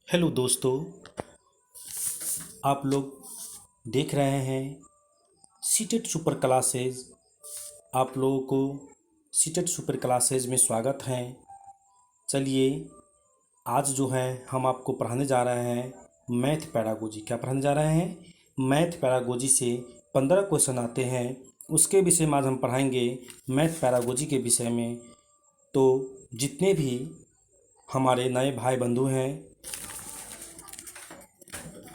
Hello दोस्तों, आप लोग देख रहे हैं सीटेट सुपर क्लासेज। आप लोगों को सीटेट सुपर क्लासेज में स्वागत है। चलिए, आज जो है हम आपको पढ़ाने जा रहे हैं मैथ पैरागोजी। क्या पढ़ाने जा रहे हैं? मैथ पैरागोजी से 15 क्वेश्चन आते हैं, उसके विषय में आज हम पढ़ाएंगे मैथ पैरागोजी के विषय में। तो जितने भी हमारे नए भाई बंधु हैं,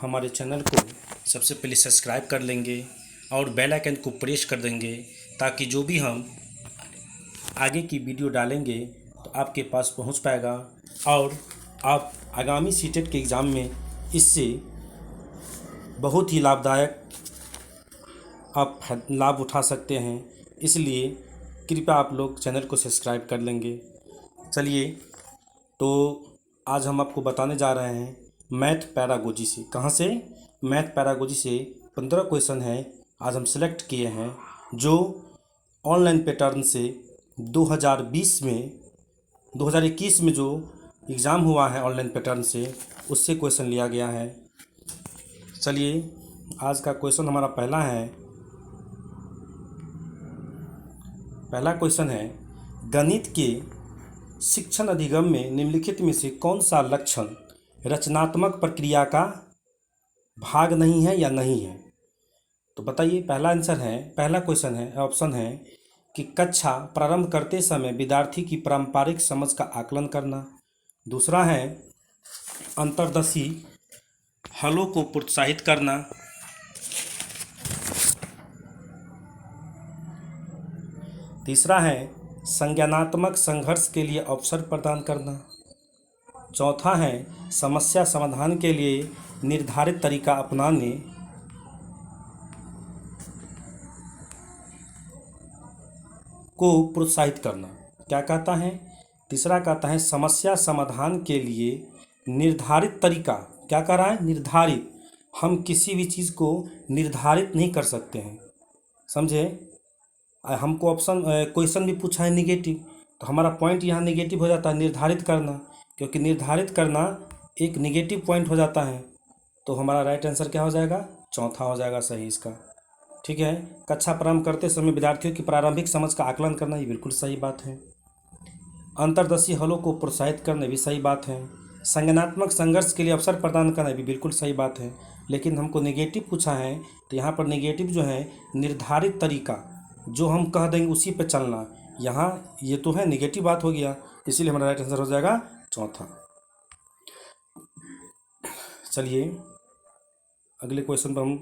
हमारे चैनल को सबसे पहले सब्सक्राइब कर लेंगे और बेल आइकन को प्रेस कर देंगे, ताकि जो भी हम आगे की वीडियो डालेंगे तो आपके पास पहुंच पाएगा और आप आगामी सीटेट के एग्ज़ाम में इससे बहुत ही लाभदायक आप लाभ उठा सकते हैं। इसलिए कृपया आप लोग चैनल को सब्सक्राइब कर लेंगे। चलिए, तो आज हम आपको बताने जा रहे हैं मैथ पैरागोजी से। कहाँ से? मैथ पैरागोजी से 15 क्वेश्चन हैं आज हम सेलेक्ट किए हैं, जो ऑनलाइन पैटर्न से 2021 में जो एग्ज़ाम हुआ है ऑनलाइन पैटर्न से, उससे क्वेश्चन लिया गया है। चलिए, आज का क्वेश्चन हमारा पहला क्वेश्चन है, गणित के शिक्षण अधिगम में निम्नलिखित में से कौन सा लक्षण रचनात्मक प्रक्रिया का भाग नहीं है या नहीं है? तो बताइए। पहला क्वेश्चन है, ऑप्शन है कि कक्षा प्रारंभ करते समय विद्यार्थी की पारंपरिक समझ का आकलन करना। दूसरा है अंतर्दर्शी हलों को प्रोत्साहित करना। तीसरा है संज्ञानात्मक संघर्ष के लिए अवसर प्रदान करना। चौथा है समस्या समाधान के लिए निर्धारित तरीका अपनाने को प्रोत्साहित करना। क्या कहता है? तीसरा कहता है समस्या समाधान के लिए निर्धारित तरीका। क्या कह रहा है? निर्धारित। हम किसी भी चीज़ को निर्धारित नहीं कर सकते हैं, समझे? हमको क्वेश्चन भी पूछा है निगेटिव, तो हमारा पॉइंट यहाँ निगेटिव हो जाता है, निर्धारित करना, क्योंकि निर्धारित करना एक निगेटिव पॉइंट हो जाता है। तो हमारा राइट आंसर क्या हो जाएगा? चौथा हो जाएगा सही इसका। ठीक है। कक्षा प्रारंभ करते समय विद्यार्थियों की प्रारंभिक समझ का आकलन करना, ये बिल्कुल सही बात है। अंतर्दर्शी हलों को प्रोत्साहित करना भी सही बात है। संज्ञानात्मक संघर्ष के लिए अवसर प्रदान करना भी बिल्कुल सही बात है। लेकिन हमको नेगेटिव पूछा है, तो यहाँ पर नेगेटिव जो है निर्धारित तरीका, जो हम कह देंगे उसी पे चलना, यहाँ ये तो है नेगेटिव बात हो गया, इसीलिए हमारा राइट आंसर हो जाएगा चौथा। चलिए, अगले क्वेश्चन पर हम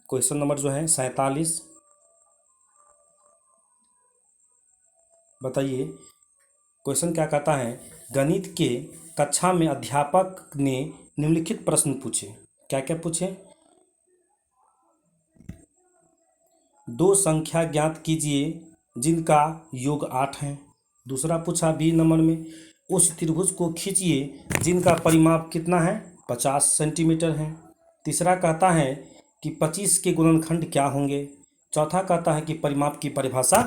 क्वेश्चन नंबर जो है 47। बताइए, क्वेश्चन क्या कहता है? गणित के कक्षा में अध्यापक ने निम्नलिखित प्रश्न पूछे। क्या क्या पूछे? दो संख्या ज्ञात कीजिए जिनका योग 8 है। दूसरा पूछा बी नंबर में, उस त्रिभुज को खींचिए जिनका परिमाप कितना है? 50 सेंटीमीटर है। तीसरा कहता है कि 25 के गुणनखंड क्या होंगे। चौथा कहता है कि परिमाप की परिभाषा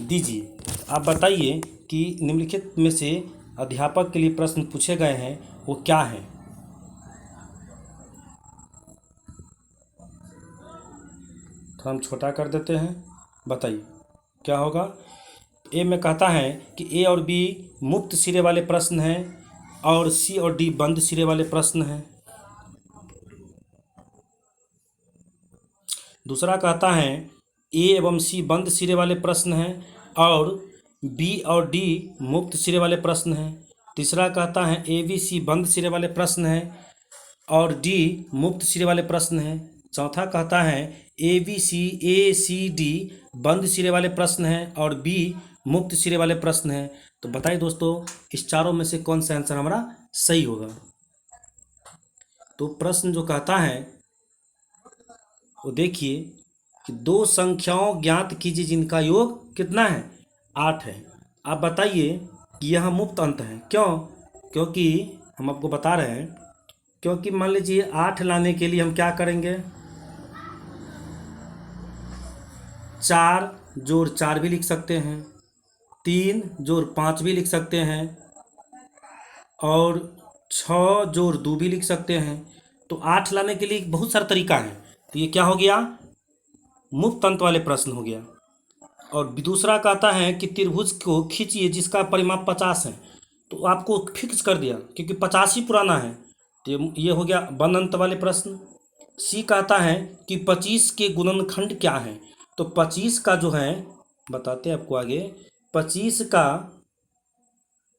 दीजिए। आप बताइए कि निम्नलिखित में से अध्यापक के लिए प्रश्न पूछे गए हैं वो क्या हैं? थोड़ा हम छोटा कर देते हैं, बताइए क्या होगा। ए में कहता है कि ए और बी मुक्त सिरे वाले प्रश्न हैं और सी और डी बंद सिरे वाले प्रश्न हैं। दूसरा कहता है ए एवं सी बंद सिरे वाले प्रश्न हैं और बी और डी मुक्त सिरे वाले प्रश्न हैं। तीसरा कहता है ए बी सी बंद सिरे वाले प्रश्न हैं और डी मुक्त सिरे वाले प्रश्न हैं। चौथा कहता है ए सी डी बंद सिरे वाले प्रश्न हैं और बी मुक्त सिरे वाले प्रश्न हैं। तो बताइए दोस्तों, इस चारों में से कौन सा आंसर हमारा सही होगा? तो प्रश्न जो कहता है वो देखिए कि दो संख्याओं ज्ञात कीजिए जिनका योग कितना है? 8 है। आप बताइए कि यह मुक्त अंत है। क्यों? क्योंकि हम आपको बता रहे हैं, क्योंकि मान लीजिए 8 लाने के लिए हम क्या करेंगे? 4 जोड़ 4 भी लिख सकते हैं, 3 जोड़ 5 भी लिख सकते हैं, और 6 जोड़ 2 भी लिख सकते हैं। तो 8 लाने के लिए बहुत सारा तरीका है। तो ये क्या हो गया, मुक्त अंत वाले प्रश्न हो गया। और दूसरा कहता है कि त्रिभुज को खींचिए जिसका परिमाप 50 है। तो आपको फिक्स कर दिया क्योंकि 50 ही पुराना है। तो ये हो गया बंद अंत वाले प्रश्न। सी कहता है कि 25 के गुणनखंड क्या है। तो 25 का जो है बताते हैं आपको आगे। 25 का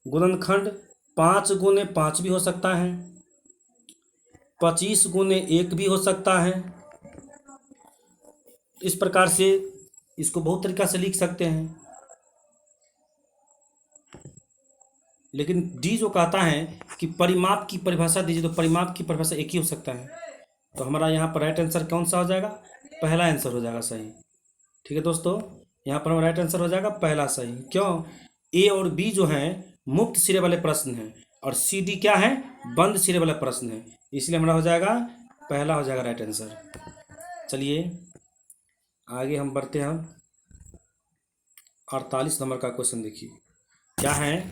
गुणनखंड 5 गुने 5 भी हो सकता है, 25 गुने 1 भी हो सकता है। इस प्रकार से इसको बहुत तरीका से लिख सकते हैं। लेकिन डी जो कहता है कि परिमाप की परिभाषा दीजिए, तो परिमाप की परिभाषा एक ही हो सकता है। तो हमारा यहाँ पर राइट आंसर कौन सा हो जाएगा, पहला आंसर हो जाएगा सही। ठीक है दोस्तों, यहाँ पर हमारा राइट आंसर हो जाएगा पहला सही। क्यों, ए और बी जो है मुक्त सिरे वाले प्रश्न हैं और सी डी क्या है, बंद सिरे वाला प्रश्न है, इसलिए हमारा हो जाएगा पहला हो जाएगा राइट आंसर। चलिए आगे हम बढ़ते हैं। 48 नंबर का क्वेश्चन देखिए क्या है,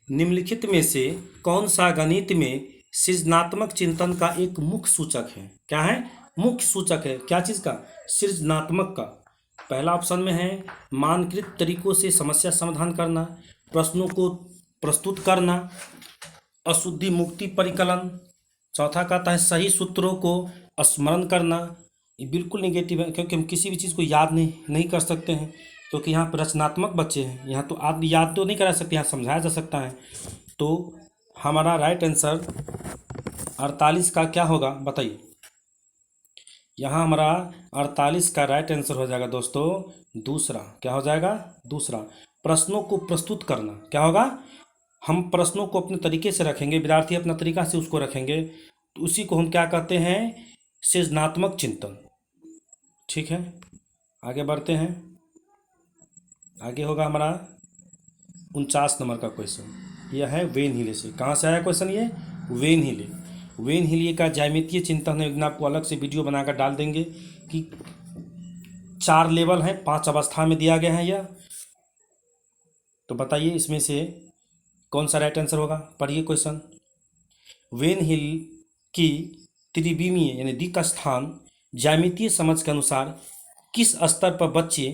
निम्नलिखित में से कौन सा गणित में सृजनात्मक चिंतन का एक मुख्य सूचक है। क्या है, मुख्य सूचक है, क्या चीज़ का, सृजनात्मक का। पहला ऑप्शन में है मानकृत तरीकों से समस्या समाधान करना, प्रश्नों को प्रस्तुत करना, अशुद्धि मुक्ति परिकलन। चौथा कहता है सही सूत्रों को स्मरण करना। ये बिल्कुल निगेटिव है क्योंकि हम किसी भी चीज़ को याद नहीं कर सकते हैं, क्योंकि यहाँ पर रचनात्मक बच्चे हैं। यहाँ तो आप याद तो नहीं करा सकते, यहाँ समझाया जा सकता है। तो हमारा राइट आंसर 48 का क्या होगा बताइए। यहाँ हमारा 48 का राइट आंसर हो जाएगा दोस्तों दूसरा। क्या हो जाएगा, दूसरा। प्रश्नों को प्रस्तुत करना क्या होगा, हम प्रश्नों को अपने तरीके से रखेंगे, विद्यार्थी अपना तरीका से उसको रखेंगे, तो उसी को हम क्या कहते हैं, सृजनात्मक चिंतन। ठीक है, आगे बढ़ते हैं। आगे होगा हमारा 49 नंबर का क्वेश्चन। यह है वेन हीले से। कहाँ से आया क्वेश्चन, ये वेन हीले। वेन हीले का ज्यामितीय चिंतन है, आपको अलग से वीडियो बनाकर डाल देंगे कि 4 लेवल है, 5 अवस्था में दिया गया है यह। तो बताइए इसमें से कौन सा राइट आंसर होगा, पढ़िए क्वेश्चन। वेन हिल की त्रिविमीय यानी द्विक स्थान ज्यामितीय समझ के अनुसार किस स्तर पर बच्चे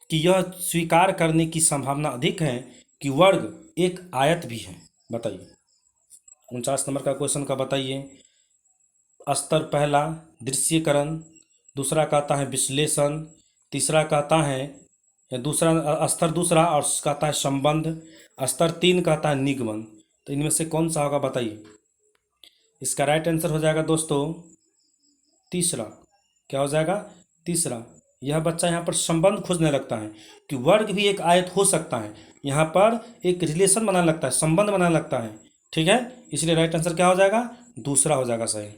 कि यह स्वीकार करने की संभावना अधिक है कि वर्ग एक आयत भी है। बताइए 49 नंबर का क्वेश्चन का बताइए। स्तर पहला दृश्यकरण, दूसरा कहता है विश्लेषण, तीसरा कहता है दूसरा स्तर दूसरा और कहता है संबंध, स्तर 3 कहता है निगमन। तो इनमें से कौन सा होगा बताइए। इसका राइट आंसर हो जाएगा दोस्तों तीसरा। क्या हो जाएगा, तीसरा। यह बच्चा यहाँ पर संबंध खोजने लगता है कि वर्ग भी एक आयत हो सकता है, यहाँ पर एक रिलेशन बनाने लगता है, संबंध बनाने लगता है। ठीक है, इसलिए राइट आंसर क्या हो जाएगा, दूसरा हो जाएगा सही।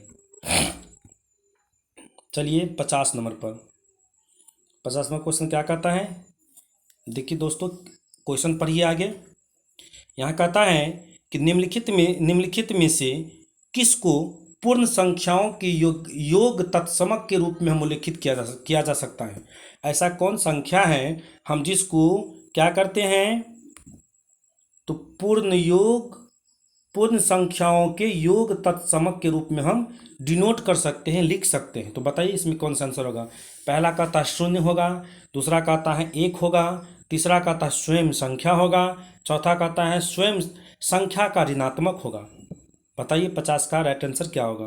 चलिए 50 नंबर पर। 50 नंबर क्वेश्चन क्या कहता है, देखिए दोस्तों क्वेश्चन पढ़िए आगे। यहाँ कहता है कि निम्नलिखित में से किसको पूर्ण संख्याओं की योग तत्समक के रूप में हम उल्लेखित किया जा सकता है। ऐसा कौन संख्या है हम जिसको क्या करते हैं, तो पूर्ण संख्याओं के योग तत्समक के रूप में हम डिनोट कर सकते हैं, लिख सकते हैं। तो बताइए इसमें कौन सा आंसर होगा। पहला कहता है 0 होगा, दूसरा कहता है 1 होगा, तीसरा कहता है स्वयं संख्या होगा, चौथा कहता है स्वयं संख्या का ऋणात्मक होगा। बताइए 50 का राइट आंसर क्या होगा।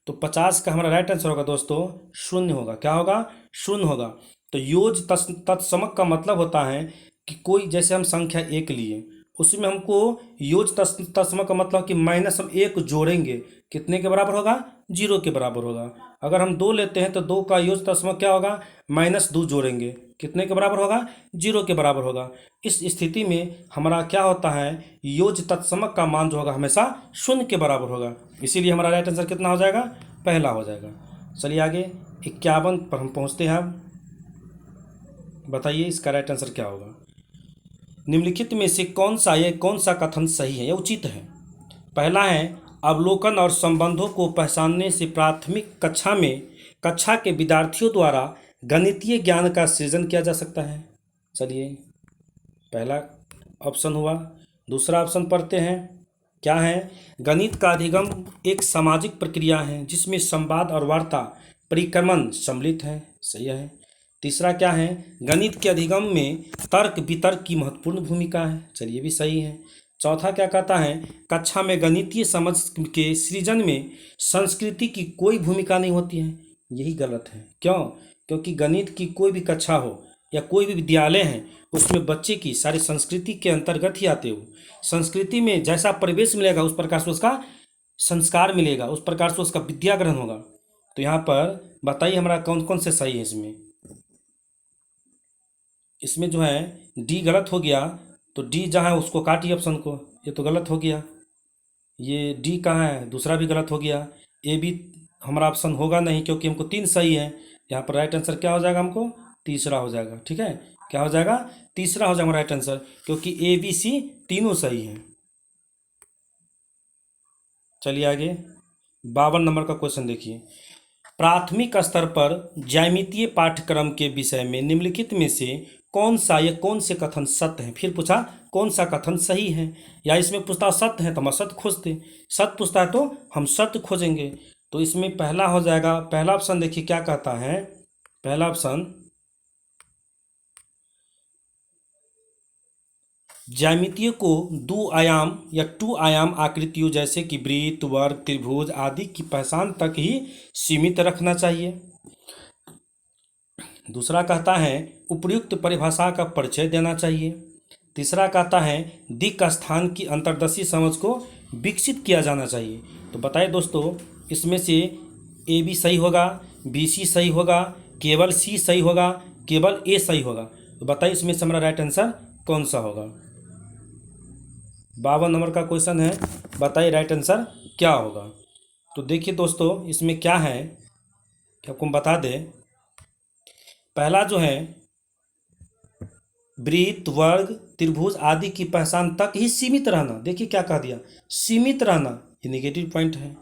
तो 50 का हमारा राइट आंसर होगा दोस्तों 0 होगा। क्या होगा, 0 होगा। तो योज तत्समक का मतलब होता है कि कोई, जैसे हम संख्या 1 लिए, उसमें हमको योज तत्समक का मतलब कि माइनस हम 1 जोड़ेंगे, कितने के बराबर होगा, 0 के बराबर होगा। अगर हम 2 लेते हैं तो 2 का योज तत्समक क्या होगा, -2 जोड़ेंगे, कितने के बराबर होगा, 0 के बराबर होगा। इस स्थिति में हमारा क्या होता है, योज तत्समक का मान जो होगा हमेशा 0 के बराबर होगा। इसीलिए हमारा राइट आंसर कितना हो जाएगा, पहला हो जाएगा। चलिए आगे 51 पर हम पहुँचते हैं। अब बताइए इसका राइट आंसर क्या होगा। निम्नलिखित में से कौन सा कथन सही है या उचित है। पहला है अवलोकन और संबंधों को पहचानने से प्राथमिक कक्षा के विद्यार्थियों द्वारा गणितीय ज्ञान का सृजन किया जा सकता है। चलिए पहला ऑप्शन हुआ। दूसरा ऑप्शन पढ़ते हैं, क्या है? गणित का अधिगम एक सामाजिक प्रक्रिया है जिसमें संवाद और वार्ता परिक्रमण सम्मिलित है। सही है। तीसरा क्या है? गणित के अधिगम में तर्क वितर्क की महत्वपूर्ण भूमिका है। चलिए भी सही है। चौथा क्या कहता है? कक्षा में गणितीय समझ के सृजन में संस्कृति की कोई भूमिका नहीं होती है। यही गलत है। क्यों? क्योंकि गणित की कोई भी कक्षा हो या कोई भी विद्यालय है, उसमें बच्चे की सारी संस्कृति के अंतर्गत ही आते हो। संस्कृति में जैसा परिवेश मिलेगा उस प्रकार से उसका संस्कार मिलेगा, उस प्रकार से उसका विद्या ग्रहण होगा। तो यहाँ पर बताइए हमारा कौन कौन से सही है इसमें? इसमें जो है डी गलत हो गया, तो डी जहाँ है उसको काटिए ऑप्शन को, ये तो गलत हो गया। ये डी कहाँ है? दूसरा भी गलत हो गया। ए भी हमारा ऑप्शन होगा नहीं क्योंकि हमको 3 सही है। यहाँ पर राइट आंसर क्या हो जाएगा? हमको तीसरा हो जाएगा। ठीक है, क्या हो जाएगा? तीसरा हो जाएगा राइट आंसर, क्योंकि ए बी सी तीनों सही हैं। चलिए आगे 52 नंबर का क्वेश्चन देखिए। प्राथमिक स्तर पर ज्यामितीय पाठ्यक्रम के विषय में निम्नलिखित में से कौन सा या कौन से कथन सत्य है? फिर पूछा कौन सा कथन सही है, या इसमें पूछता सत्य है तो हम सत्य खोजते, सत्य पूछता है तो हम सत्य खोजेंगे। तो इसमें पहला हो जाएगा, पहला ऑप्शन देखिए क्या कहता है। पहला ऑप्शन, ज्यामितीय को 2 आयाम या 2 आयाम आकृतियों जैसे कि वृत्त, वर्ग, त्रिभुज आदि की पहचान तक ही सीमित रखना चाहिए। दूसरा कहता है उपयुक्त परिभाषा का परिचय देना चाहिए। तीसरा कहता है दिक् स्थान की अंतर्दर्शी समझ को विकसित किया जाना चाहिए। तो बताइए दोस्तों, इसमें से ए बी सही होगा, बी सी सही होगा, केवल सी सही होगा, केवल ए सही होगा? तो बताइए इसमें से हमारा राइट आंसर कौन सा होगा? 52 नंबर का क्वेश्चन है, बताइए राइट आंसर क्या होगा? तो देखिए दोस्तों, इसमें क्या है कि आपको हम बता दें। पहला जो है वृत्त, वर्ग, त्रिभुज आदि की पहचान तक ही सीमित रहना, देखिए क्या कह दिया, सीमित रहना, ये नेगेटिव पॉइंट है।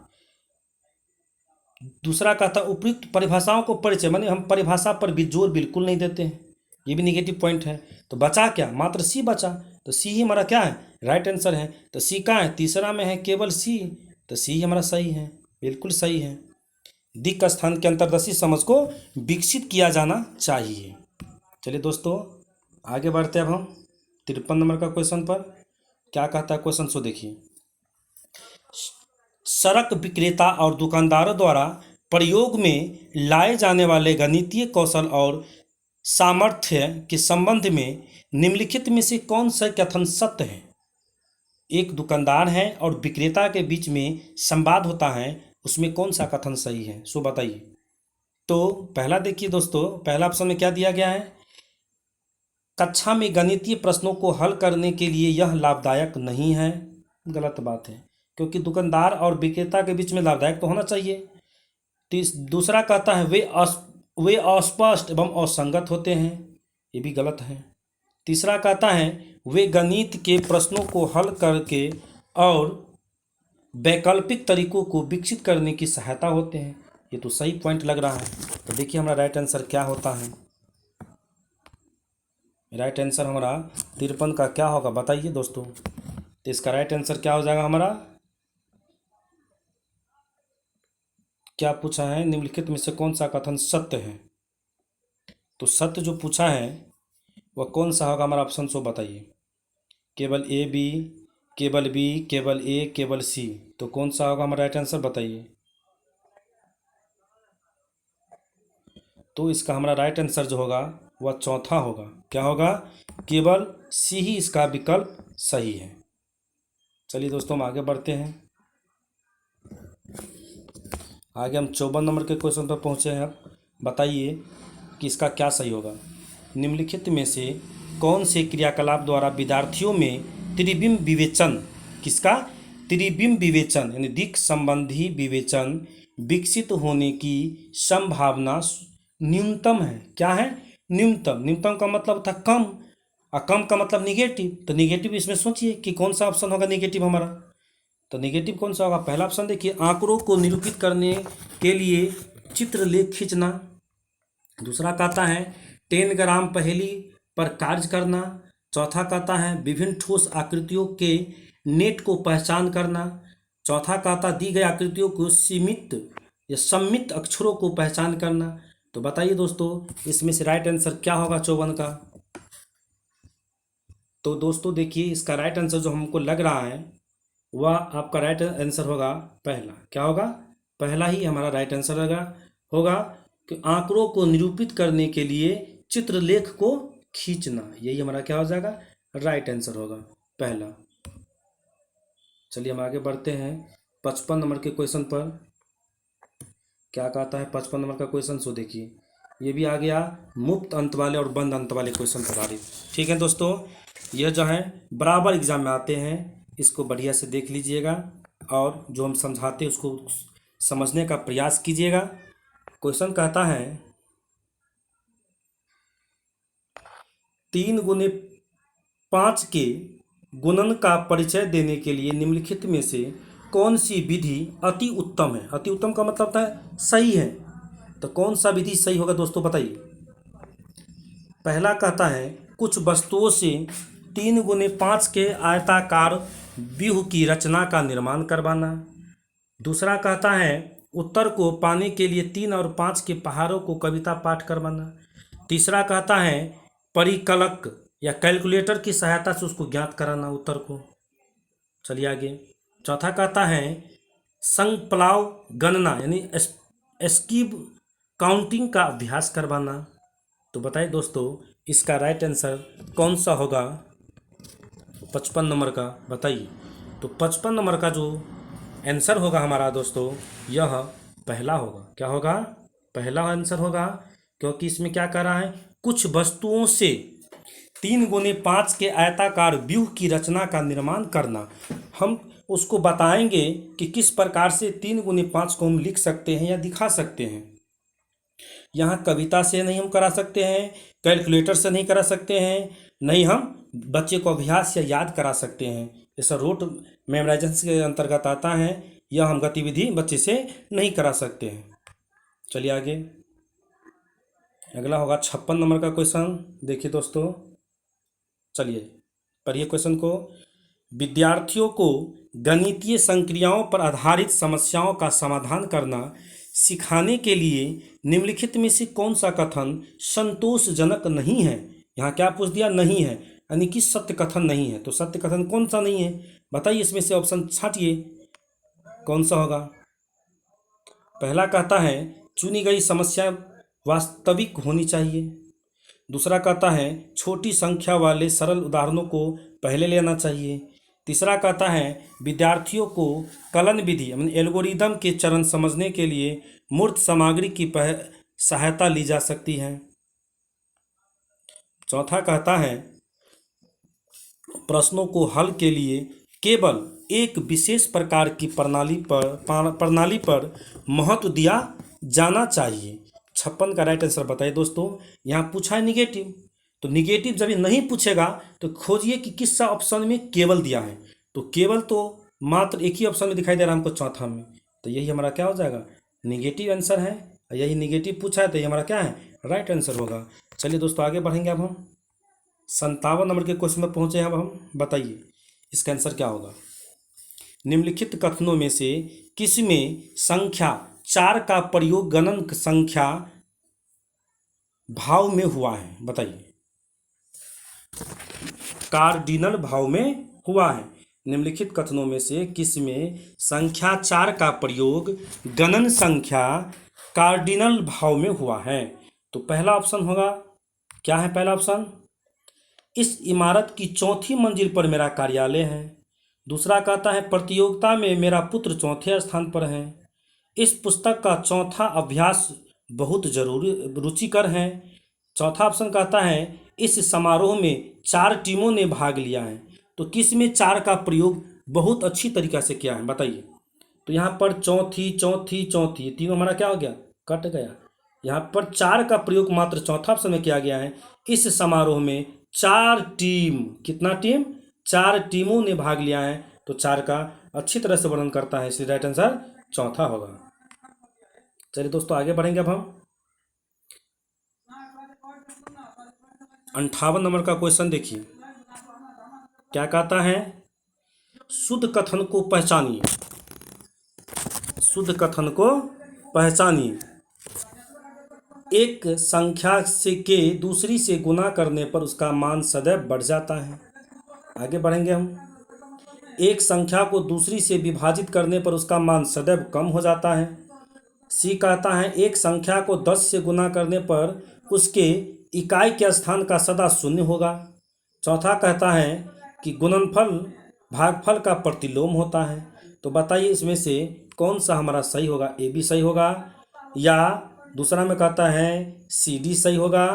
दूसरा कहता उपयुक्त परिभाषाओं को परिचय, माने हम परिभाषा पर भी जोर बिल्कुल नहीं देते हैं, ये भी नेगेटिव पॉइंट है। तो बचा क्या? मात्र सी बचा। तो सी ही हमारा क्या है? राइट आंसर है। तो सी कहाँ है? तीसरा में है केवल सी, तो सी ही हमारा सही है, बिल्कुल सही है। दिक् स्थान के अंतर्दर्शी समझ को विकसित किया जाना चाहिए। चलिए दोस्तों आगे बढ़ते हैं अब हम 53 नंबर का क्वेश्चन पर। क्या कहता है क्वेश्चन, सो देखिए। सड़क विक्रेता और दुकानदारों द्वारा प्रयोग में लाए जाने वाले गणितीय कौशल और सामर्थ्य के संबंध में निम्नलिखित में से कौन सा कथन सत्य है? एक दुकानदार है और विक्रेता के बीच में संवाद होता है, उसमें कौन सा कथन सही है? सो बताइए। तो पहला देखिए दोस्तों, पहला ऑप्शन में क्या दिया गया है? कक्षा में गणितीय प्रश्नों को हल करने के लिए यह लाभदायक नहीं है। गलत बात है, क्योंकि दुकानदार और विक्रेता के बीच में लाभदायक तो होना चाहिए। दूसरा कहता है वे अस्पष्ट एवं असंगत होते हैं, ये भी गलत है। तीसरा कहता है वे गणित के प्रश्नों को हल करके और वैकल्पिक तरीकों को विकसित करने की सहायता होते हैं, ये तो सही पॉइंट लग रहा है। तो देखिए हमारा राइट आंसर क्या होता है? राइट आंसर हमारा 53 का क्या होगा बताइए दोस्तों। तो इसका राइट आंसर क्या हो जाएगा हमारा? क्या पूछा है? निम्नलिखित में से कौन सा कथन सत्य है? तो सत्य जो पूछा है वह कौन सा होगा हमारा? ऑप्शन सो बताइए। केवल ए बी, केवल बी, केवल ए, केवल सी, तो कौन सा होगा हमारा राइट आंसर बताइए। तो इसका हमारा राइट आंसर जो होगा वह चौथा होगा। क्या होगा? केवल सी ही इसका विकल्प सही है। चलिए दोस्तों हम आगे बढ़ते हैं। आगे हम 54 नंबर के क्वेश्चन पर पहुँचे हैं। अब बताइए कि इसका क्या सही होगा। निम्नलिखित में से कौन से क्रियाकलाप द्वारा विद्यार्थियों में त्रिबिंब विवेचन, किसका? त्रिबिंब विवेचन यानी दिक् संबंधी विवेचन विकसित होने की संभावना न्यूनतम है? क्या है? न्यूनतम। न्यूनतम का मतलब था कम, और कम का मतलब निगेटिव। तो निगेटिव इसमें सोचिए कि कौन सा ऑप्शन होगा निगेटिव हमारा। तो निगेटिव कौन सा होगा? पहला ऑप्शन देखिए, आंकड़ों को निरूपित करने के लिए चित्रलेख खींचना। दूसरा कहता है 10 ग्राम पहेली पर कार्य करना। चौथा कहता है विभिन्न ठोस आकृतियों के नेट को पहचान करना। चौथा कहता दी गई आकृतियों को सीमित या सम्मित अक्षरों को पहचान करना। तो बताइए दोस्तों इसमें से राइट आंसर क्या होगा 54 का। तो दोस्तों देखिए इसका राइट आंसर जो हमको लग रहा है वह आपका राइट आंसर होगा पहला। क्या होगा? पहला ही हमारा राइट आंसर होगा कि आंकड़ों को निरूपित करने के लिए चित्रलेख को खींचना। यही हमारा क्या हो जाएगा? राइट आंसर होगा पहला। चलिए हम आगे बढ़ते हैं 55 नंबर के क्वेश्चन पर। क्या कहता है 55 नंबर का क्वेश्चन? सो देखिए ये भी आ गया मुक्त अंत वाले और बंद अंत वाले क्वेश्चन पर आधारित। ठीक है दोस्तों, यह जो है बराबर एग्जाम में आते हैं, इसको बढ़िया से देख लीजिएगा और जो हम समझाते हैं उसको समझने का प्रयास कीजिएगा। क्वेश्चन कहता है 3 गुने 5 के गुणन का परिचय देने के लिए निम्नलिखित में से कौन सी विधि अति उत्तम है? अति उत्तम का मतलब होता है सही है। तो कौन सा विधि सही होगा दोस्तों बताइए। पहला कहता है कुछ वस्तुओं से 3 गुने 5 के आयताकार व्यूह की रचना का निर्माण करवाना। दूसरा कहता है उत्तर को पाने के लिए 3 और 5 के पहाड़ों को कविता पाठ करवाना। तीसरा कहता है परिकलक या कैलकुलेटर की सहायता से उसको ज्ञात कराना उत्तर को। चलिए आगे। चौथा कहता है संपलाव गणना यानी एस्कीब काउंटिंग का अभ्यास करवाना। तो बताइए दोस्तों इसका राइट आंसर कौन सा होगा 55 नंबर का? बताइए। तो 55 नंबर का जो आंसर होगा हमारा दोस्तों यह पहला होगा। क्या होगा? पहला आंसर होगा, क्योंकि इसमें क्या कर रहा है कुछ वस्तुओं से 3 गुने 5 के आयताकार व्यूह की रचना का निर्माण करना। हम उसको बताएंगे कि किस प्रकार से 3 गुने 5 को हम लिख सकते हैं या दिखा सकते हैं। यहाँ कविता से नहीं हम करा सकते हैं, कैलकुलेटर से नहीं करा सकते हैं, नहीं हम बच्चे को अभ्यास या याद करा सकते हैं। जैसा रोट मेमोराइजेशन के अंतर्गत आता है, यह हम गतिविधि बच्चे से नहीं करा सकते हैं। चलिए आगे। अगला होगा 56 नंबर का क्वेश्चन। देखिए दोस्तों, चलिए पढ़िए क्वेश्चन को। विद्यार्थियों को गणितीय संक्रियाओं पर आधारित समस्याओं का समाधान करना सिखाने के लिए निम्नलिखित में से कौन सा कथन संतोषजनक नहीं है? यहाँ क्या पूछ दिया? नहीं है, यानी कि सत्य कथन नहीं है। तो सत्य कथन कौन सा नहीं है बताइए, इसमें से ऑप्शन छांटिए कौन सा होगा। पहला कहता है चुनी गई समस्या वास्तविक होनी चाहिए। दूसरा कहता है छोटी संख्या वाले सरल उदाहरणों को पहले लेना चाहिए। तीसरा कहता है विद्यार्थियों को कलन विधि यानी एल्गोरिदम के चरण समझने के लिए मूर्त सामग्री की सहायता ली जा सकती है। चौथा कहता है प्रश्नों को हल के लिए केवल एक विशेष प्रकार की प्रणाली पर महत्व दिया जाना चाहिए। 56 का राइट आंसर बताइए दोस्तों। यहाँ पूछा है निगेटिव, तो निगेटिव जब नहीं पूछेगा तो खोजिए कि किस ऑप्शन में केवल दिया है। तो केवल तो मात्र एक ही ऑप्शन में दिखाई दे रहा है हमको, चौथा में। तो यही हमारा क्या हो जाएगा? निगेटिव आंसर है। यही निगेटिव पूछा है तो ये हमारा क्या है? राइट आंसर होगा। चलिए दोस्तों आगे बढ़ेंगे। अब हम 57 नंबर के क्वेश्चन में पहुंचे हैं। अब हम बताइए इसका आंसर क्या होगा। निम्नलिखित कथनों में से किसमें संख्या 4 का प्रयोग गणन संख्या भाव में हुआ है? बताइए। कार्डिनल भाव में हुआ है। निम्नलिखित कथनों में से किसमें संख्या 4 का प्रयोग गणन संख्या कार्डिनल भाव में हुआ है? तो पहला ऑप्शन होगा, क्या है पहला ऑप्शन? इस इमारत की 4थी मंजिल पर मेरा कार्यालय है। दूसरा कहता है प्रतियोगिता में मेरा पुत्र 4थे स्थान पर है। इस पुस्तक का चौथा अभ्यास बहुत जरूरी रुचिकर है। चौथा ऑप्शन कहता है इस समारोह में 4 टीमों ने भाग लिया है। तो किस में 4 का प्रयोग बहुत अच्छी तरीक़ा से किया है बताइए। तो यहाँ पर चौथी चौथी चौथी तीनों हमारा क्या हो गया? कट गया। यहाँ पर 4 का प्रयोग मात्र चौथा ऑप्शन में किया गया है। इस समारोह में 4 टीम, कितना टीम? 4 टीमों ने भाग लिया है। तो 4 का अच्छी तरह से वर्णन करता है, इसलिए राइट आंसर चौथा होगा। चलिए दोस्तों आगे बढ़ेंगे। अब हम 58 नंबर का क्वेश्चन देखिए क्या कहता है। शुद्ध कथन को पहचानिए। शुद्ध कथन को पहचानिए। एक संख्या से के दूसरी से गुना करने पर उसका मान सदैव बढ़ जाता है। आगे बढ़ेंगे हम। एक संख्या को दूसरी से विभाजित करने पर उसका मान सदैव कम हो जाता है। सी कहता है एक संख्या को 10 से गुना करने पर उसके इकाई के स्थान का सदा शून्य होगा। चौथा कहता है कि गुणनफल भागफल का प्रतिलोम होता है। तो बताइए इसमें से कौन सा हमारा सही होगा? ए बी सही होगा, या दूसरा में कहता है सी डी सही होगा,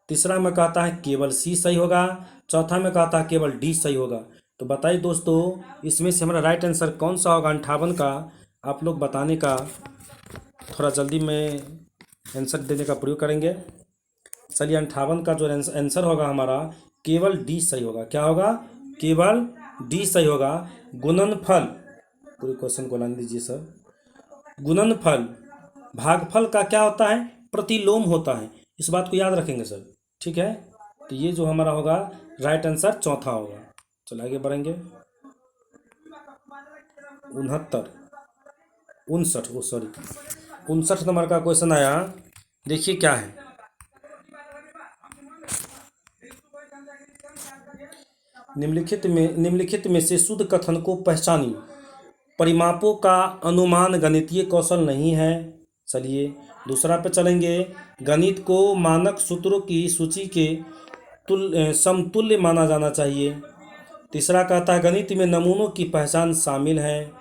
तीसरा में कहता है केवल सी सही होगा, चौथा में कहता है केवल डी सही होगा। तो बताइए दोस्तों इसमें से हमारा राइट आंसर कौन सा होगा? 58 का आप लोग बताने का थोड़ा जल्दी में आंसर देने का प्रयोग करेंगे। चलिए 58 का जो आंसर होगा हमारा केवल डी सही होगा। क्या होगा? केवल डी सही होगा। गुणनफल, पूरे क्वेश्चन को लाने दीजिए सर। गुणनफल भागफल का क्या होता है? प्रतिलोम होता है। इस बात को याद रखेंगे सर, ठीक है। तो ये जो हमारा होगा राइट आंसर चौथा होगा। चलो आगे बढ़ेंगे। 59 नंबर का क्वेश्चन आया। देखिए क्या है। निम्नलिखित में से शुद्ध कथन को पहचानिए। परिमापों का अनुमान गणितीय कौशल नहीं है। चलिए दूसरा पे चलेंगे। गणित को मानक सूत्रों की सूची के समतुल्य माना जाना चाहिए। तीसरा कहता है गणित में नमूनों की पहचान शामिल है।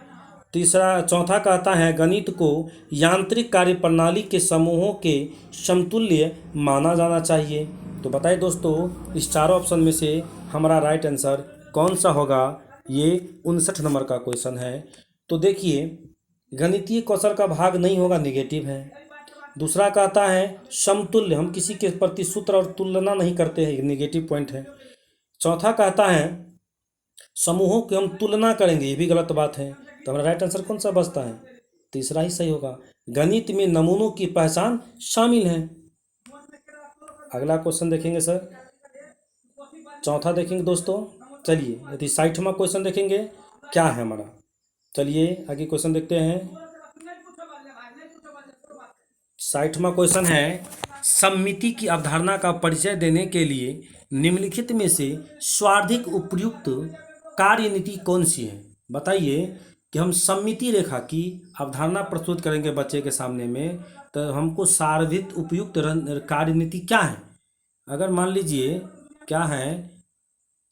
चौथा कहता है गणित को यांत्रिक कार्यप्रणाली के समूहों के समतुल्य माना जाना चाहिए। तो बताइए दोस्तों इस चारों ऑप्शन में से हमारा राइट आंसर कौन सा होगा? ये 59 नंबर का क्वेश्चन है। तो देखिए गणितीय कौशल का भाग नहीं होगा, निगेटिव है। दूसरा कहता है समतुल्य, हम किसी के प्रति सूत्र और तुलना नहीं करते हैं, निगेटिव पॉइंट है। चौथा कहता है समूहों की हम तुलना करेंगे, ये भी गलत बात है। तो हमारा राइट आंसर कौन सा बचता है? तीसरा ही सही होगा। गणित में नमूनों की पहचान शामिल है। अगला क्वेश्चन देखेंगे सर, चौथा देखेंगे दोस्तों। चलिए यदि 60वां क्वेश्चन देखेंगे क्या है हमारा। चलिए आगे क्वेश्चन देखते हैं। 60वां क्वेश्चन है सममिति की अवधारणा का परिचय देने के लिए निम्नलिखित में से सर्वाधिक उपयुक्त कार्यनीति कौन सी है? बताइए कि हम सममिति रेखा की अवधारणा प्रस्तुत करेंगे बच्चे के सामने में, तो हमको सर्वाधिक उपयुक्त कार्यनीति क्या है? अगर मान लीजिए क्या है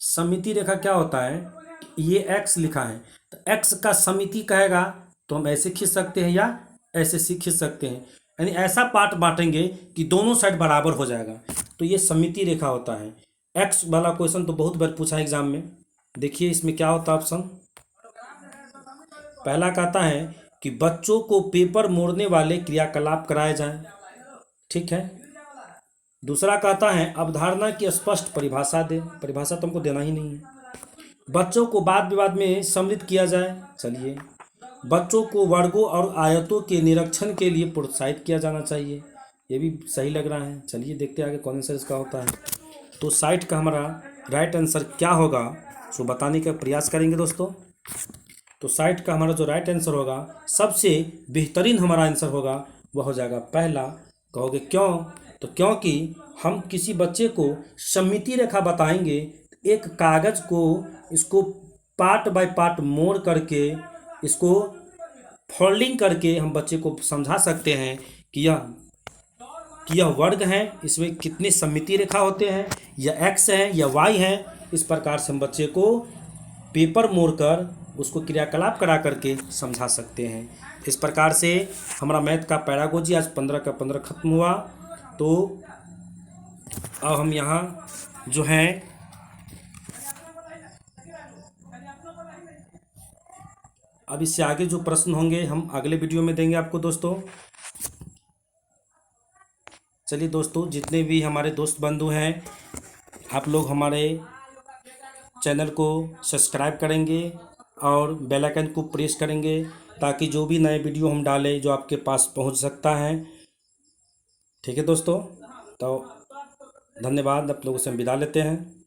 सममिति रेखा क्या होता है, ये x लिखा है तो x का सममिति कहेगा तो हम ऐसे खींच सकते हैं या ऐसे खींच सकते हैं, यानी ऐसा पार्ट बांटेंगे कि दोनों साइड बराबर हो जाएगा, तो ये सममिति रेखा होता है। x वाला क्वेश्चन तो बहुत बार पूछा है एग्जाम में। देखिए इसमें क्या होता है ऑप्शन। पहला कहता है कि बच्चों को पेपर मोड़ने वाले क्रियाकलाप कराए जाएं, ठीक है। दूसरा कहता है अवधारणा की स्पष्ट परिभाषा दे, परिभाषा तुमको देना ही नहीं है। बच्चों को वाद विवाद में सम्मिलित किया जाए। चलिए बच्चों को वर्गों और आयतों के निरीक्षण के लिए प्रोत्साहित किया जाना चाहिए, ये भी सही लग रहा है। चलिए देखते हैं आगे कौन आंसर इसका होता है। तो 60 का हमारा राइट आंसर क्या होगा सो बताने का प्रयास करेंगे दोस्तों। तो 60 का हमारा जो राइट आंसर होगा, सबसे बेहतरीन हमारा आंसर होगा वह हो जाएगा पहला। कहोगे क्यों? तो क्योंकि हम किसी बच्चे को सममिति रेखा बताएंगे, एक कागज़ को इसको पार्ट बाय पार्ट मोड़ करके इसको फोल्डिंग करके हम बच्चे को समझा सकते हैं कि यह वर्ग है, इसमें कितनी सममिति रेखा होते हैं, या x है या y है। इस प्रकार से हम बच्चे को पेपर मोड़कर उसको क्रियाकलाप करा करके समझा सकते हैं। इस प्रकार से हमारा मैथ का पैरागोजी आज 15 का 15 खत्म हुआ। तो अब हम यहाँ जो है अब इससे आगे जो प्रश्न होंगे हम अगले वीडियो में देंगे आपको दोस्तों। चलिए दोस्तों जितने भी हमारे दोस्त बंधु हैं, आप लोग हमारे चैनल को सब्सक्राइब करेंगे और बेल आइकन को प्रेस करेंगे ताकि जो भी नए वीडियो हम डालें जो आपके पास पहुंच सकता है। ठीक है दोस्तों, तो धन्यवाद, आप लोगों से हम विदा लेते हैं।